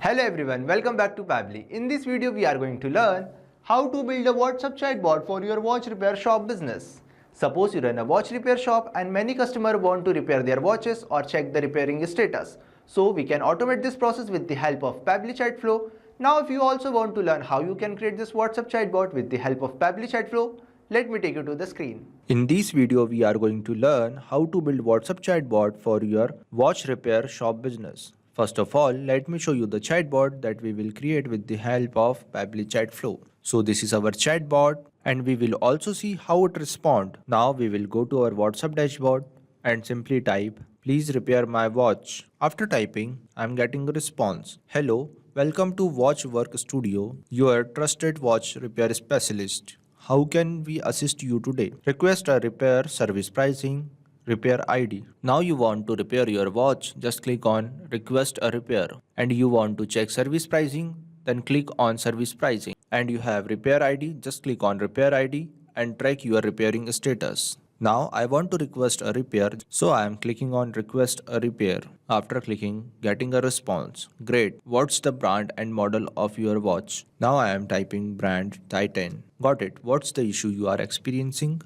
Hello everyone, welcome back to Pabbly. In this video, we are going to learn how to build a WhatsApp chatbot for your watch repair shop business. Suppose you run a watch repair shop and many customers want to repair their watches or check the repairing status. So we can automate this process with the help of Pabbly Chatflow. Now if you also want to learn how you can create this WhatsApp chatbot with the help of Pabbly Chatflow, let me take you to the screen. In this video, we are going to learn how to build WhatsApp chatbot for your watch repair shop business. First of all, let me show you the chatbot that we will create with the help of Pabbly Chatflow. So this is our chatbot and we will also see how it responds. Now we will go to our WhatsApp dashboard and simply type, "Please repair my watch." After typing, I am getting a response. "Hello, welcome to Watch Work Studio, your trusted watch repair specialist. How can we assist you today? Request a repair, service pricing, repair ID." Now you want to repair your watch, just click on request a repair. And you want to check service pricing, then click on service pricing. And you have repair ID, just click on repair ID and track your repairing status. Now I want to request a repair, so I am clicking on request a repair. After clicking, getting a response. Great, what's the brand and model of your watch? Now I am typing brand Titan. Got it, what's the issue you are experiencing?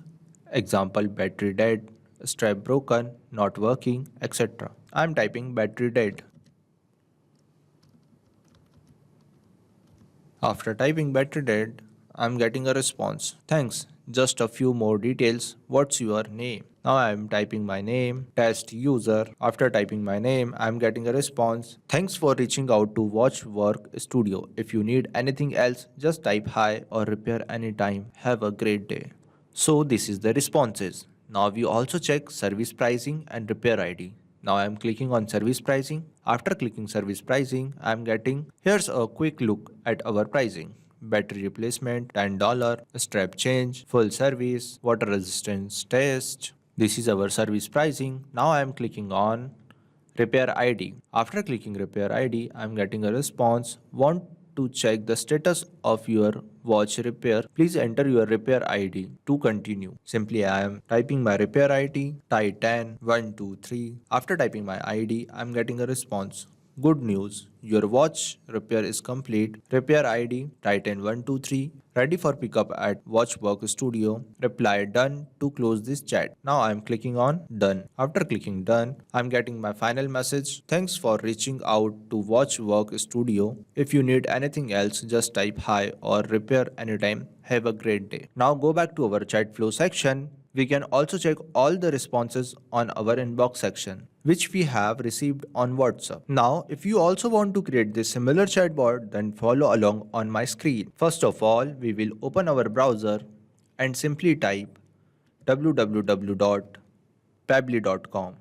Example, battery dead, strap broken, not working, etc. I am typing battery dead. After typing battery dead, I am getting a response. Thanks, just a few more details. What's your name? Now I am typing my name, test user. After typing my name, I am getting a response. Thanks for reaching out to Watch Work Studio. If you need anything else, just type hi or repair anytime. Have a great day. So this is the responses. Now we also check service pricing and repair ID. Now I am clicking on service pricing. After clicking service pricing, I am getting, here's a quick look at our pricing. Battery replacement $10, strap change, full service, water resistance test. This is our service pricing. Now I am clicking on repair ID. After clicking repair ID, I am getting a response. Want to check the status of your watch repair? Please enter your repair ID to continue. Simply I am typing my repair ID, Titan123. After typing my ID, I am getting a response. Good news, your watch repair is complete. Repair ID Titan123, ready for pickup at Watchwork Studio. Reply done to close this chat. Now I am clicking on done. After clicking done, I am getting my final message. Thanks for reaching out to Watchwork Studio. If you need anything else, just type hi or repair anytime. Have a great day. Now go back to our chat flow section. We can also check all the responses on our inbox section, which we have received on WhatsApp. Now, if you also want to create this similar chatbot, then follow along on my screen. First of all, we will open our browser and simply type www.pabbly.com.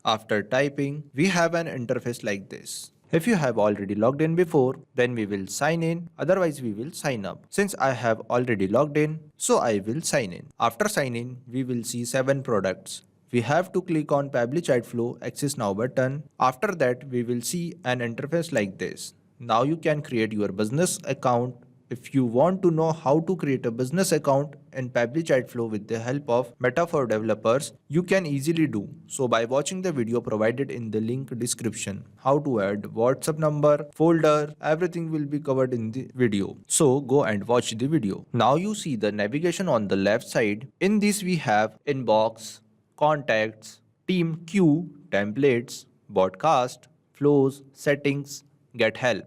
After typing, we have an interface like this. If you have already logged in before, then we will sign in, otherwise we will sign up. Since I have already logged in, so I will sign in. After sign in, we will see 7 products. We have to click on Pabbly Chatflow Access Now button. After that, we will see an interface like this. Now you can create your business account. If you want to know how to create a business account in Pabbly Chatflow with the help of Meta for developers, you can easily do so by watching the video provided in the link description. How to add WhatsApp number, folder, everything will be covered in the video. So go and watch the video. Now you see the navigation on the left side. In this we have inbox, contacts, team queue, templates, broadcast, flows, settings, get help.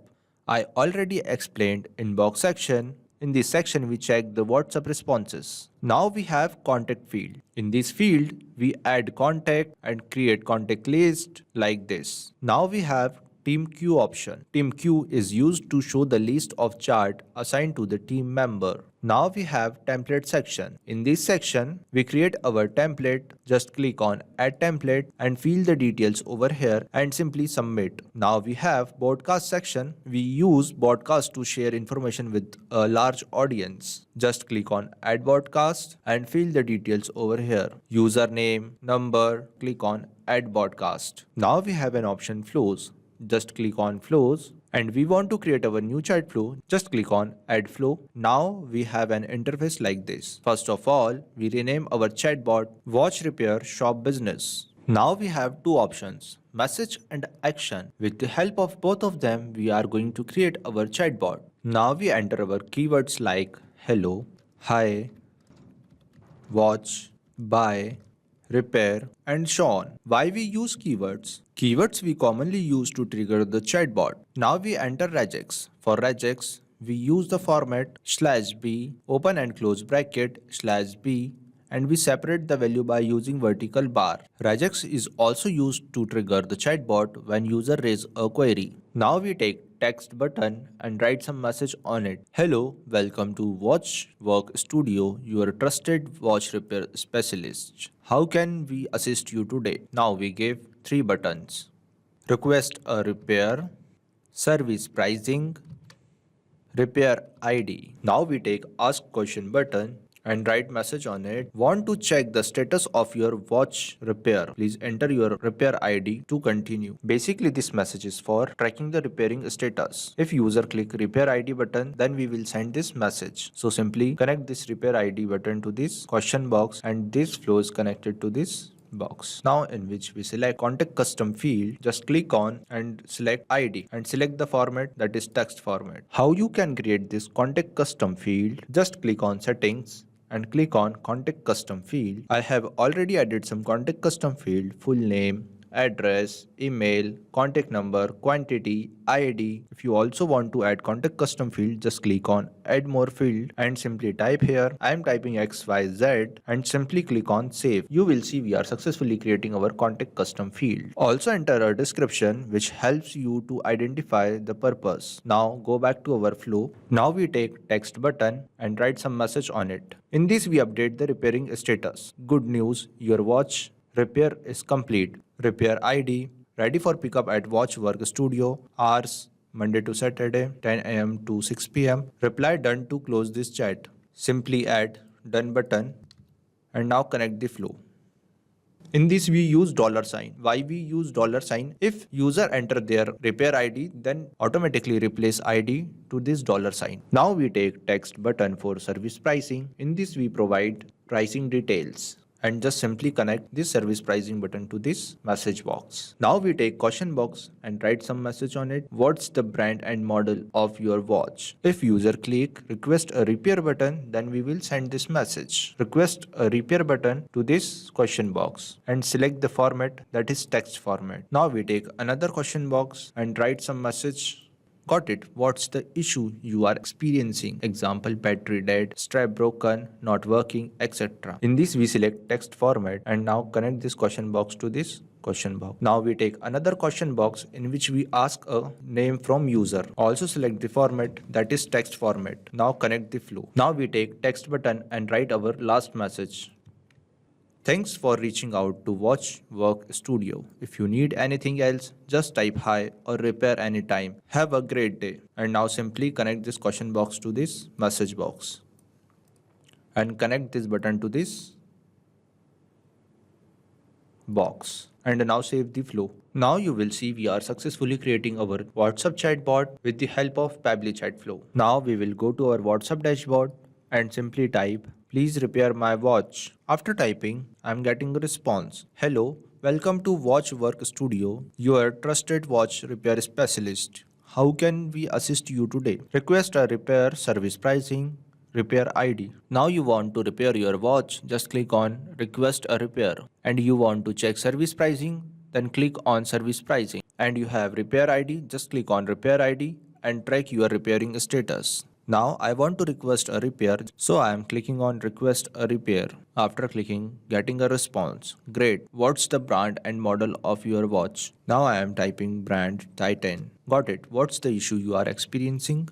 I already explained inbox section. In this section, we check the WhatsApp responses. Now we have contact field. In this field, we add contact and create contact list like this. Now we have team queue option. Team queue is used to show the list of chart assigned to the team member. Now we have template section. In this section, we create our template. Just click on add template and fill the details over here and simply submit. Now we have broadcast section. We use broadcast to share information with a large audience. Just click on add broadcast and fill the details over here. Username, number, click on add broadcast. Now we have an option flows. Just click on flows and we want to create our new chat flow. Just click on add flow. Now we have an interface like this. First of all, we rename our chatbot Watch Repair Shop Business. Now we have two options, message and action. With the help of both of them, we are going to create our chatbot. Now we enter our keywords like hello, hi, watch, buy, repair, and so on. Why we use keywords? Keywords we commonly use to trigger the chatbot. Now we enter regex. For regex, we use the format /b, open and close bracket, /b, and we separate the value by using vertical bar. Regex is also used to trigger the chatbot when user raise a query. Now we take text button and write some message on it. Hello, welcome to Watch Work Studio, your trusted watch repair specialist. How can we assist you today? Now we give three buttons. Request a repair, service pricing, repair ID. Now we take ask question button and write message on it. Want to check the status of your watch repair? Please enter your repair ID to continue. Basically this message is for tracking the repairing status. If user click repair ID button, then we will send this message. So simply connect this repair ID button to this question box and this flow is connected to this box. Now in which we select contact custom field, just click on and select ID and select the format, that is text format. How you can create this contact custom field? Just click on settings and click on contact custom field. I have already added some contact custom field, full name, address, email, contact number, quantity, ID. If you also want to add contact custom field, just click on add more field and simply type here. I am typing XYZ and simply click on save. You will see we are successfully creating our contact custom field. Also enter a description which helps you to identify the purpose. Now go back to our flow. Now we take text button and write some message on it. In this we update the repairing status. Good news, your watch repair is complete. Repair ID, ready for pickup at Watch Work Studio, hours, Monday to Saturday, 10 am to 6 pm. Reply done to close this chat. Simply add done button and now connect the flow. In this we use $sign. Why we use $sign? If user enter their repair ID, then automatically replace ID to this $sign. Now we take text button for service pricing. In this we provide pricing details and just simply connect this service pricing button to this message box. Now we take question box and write some message on it. What's the brand and model of your watch? If user click request a repair button, then we will send this message. Request a repair button to this question box and select the format, that is text format. Now we take another question box and write some message. Got it. What's the issue you are experiencing? Example, battery dead, strap broken, not working, etc. In this we select text format and now connect this question box to this question box. Now we take another question box in which we ask a name from user. Also select the format, that is text format. Now connect the flow. Now we take text button and write our last message. Thanks for reaching out to Watch Work Studio. If you need anything else, just type hi or repair anytime. Have a great day. And now simply connect this question box to this message box. And connect this button to this box. And now save the flow. Now you will see we are successfully creating our WhatsApp chatbot with the help of Pabbly Chatflow. Now we will go to our WhatsApp dashboard and simply type, please repair my watch. After typing, I am getting a response. Hello, welcome to Watch Work Studio, your trusted watch repair specialist. How can we assist you today? Request a repair, service pricing, repair ID. Now you want to repair your watch, just click on request a repair. And you want to check service pricing, then click on service pricing. And you have repair ID, just click on repair ID and track your repairing status. Now I want to request a repair, so I am clicking on request a repair. After clicking, getting a response. Great, what's the brand and model of your watch? Now I am typing brand Titan. Got it, what's the issue you are experiencing?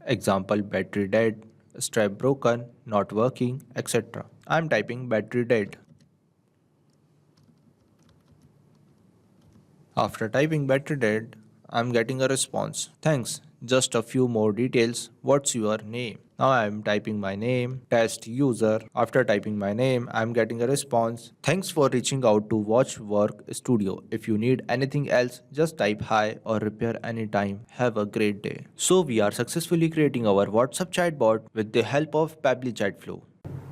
Example, battery dead, strap broken, not working, etc. I am typing battery dead. After typing battery dead, I am getting a response. Thanks. Just a few more details. What's your name? Now I am typing my name, test user. After typing my name, I am getting a response. Thanks for reaching out to Watch Work Studio. If you need anything else, just type hi or repair anytime. Have a great day. So we are successfully creating our WhatsApp chatbot with the help of Pabbly Chatflow.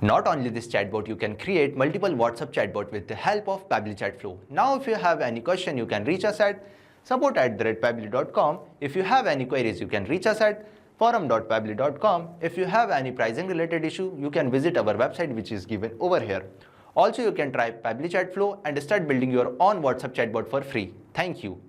Not only this chatbot, you can create multiple WhatsApp chatbot with the help of Pabbly Chatflow. Now if you have any question, you can reach us at support@pabbly.com. If you have any queries, you can reach us at forum.pabbly.com. If you have any pricing related issue, you can visit our website which is given over here. Also, you can try Pabbly Chatflow and start building your own WhatsApp chatbot for free. Thank you.